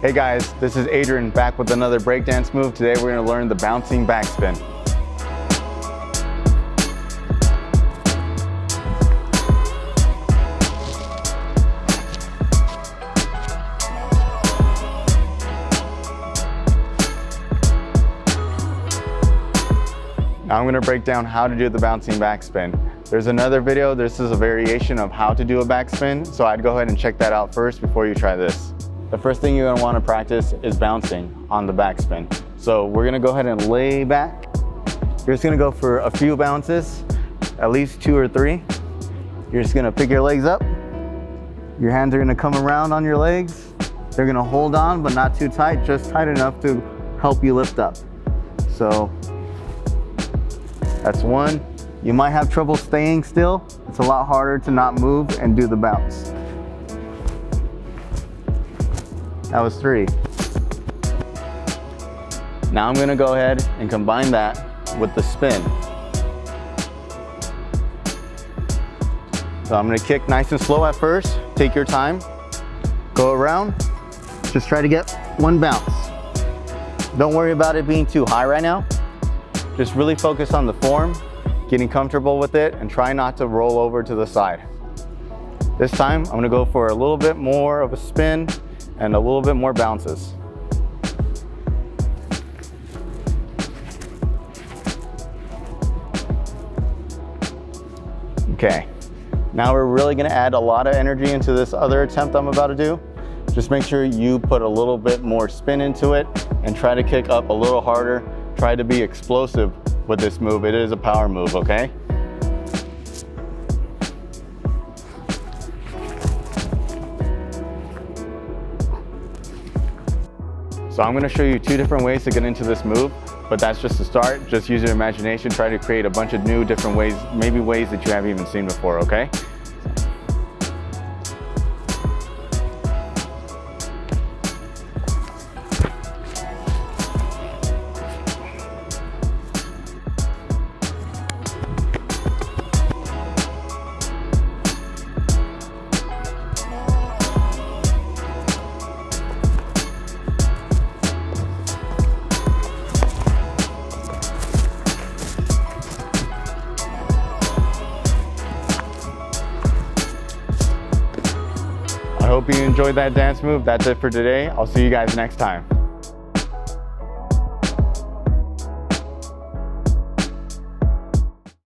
Hey guys, this is Adrian back with another breakdance move. Today we're going to learn the bouncing backspin. Now I'm going to break down how to do the bouncing backspin. There's another video, this is a variation of how to do a backspin, so I'd go ahead and check that out first before you try this. The first thing you're going to want to practice is bouncing on the backspin. So we're going to go ahead and lay back. You're just going to go for a few bounces, at least 2 or 3. You're just going to pick your legs up. Your hands are going to come around on your legs. They're going to hold on, but not too tight, just tight enough to help you lift up. So that's 1. You might have trouble staying still. It's a lot harder to not move and do the bounce. That was 3. Now I'm gonna go ahead and combine that with the spin. So I'm gonna kick nice and slow at first. Take your time, go around. Just try to get 1 bounce. Don't worry about it being too high right now. Just really focus on the form, getting comfortable with it, and try not to roll over to the side. This time, I'm gonna go for a little bit more of a spin and a little bit more bounces. Okay, now we're really gonna add a lot of energy into this other attempt I'm about to do. Just make sure you put a little bit more spin into it and try to kick up a little harder. Try to be explosive with this move. It is a power move, okay? So I'm going to show you 2 different ways to get into this move, but that's just the start. Just use your imagination, try to create a bunch of new different ways, maybe ways that you haven't even seen before, okay? I hope you enjoyed that dance move. That's it for today. I'll see you guys next time.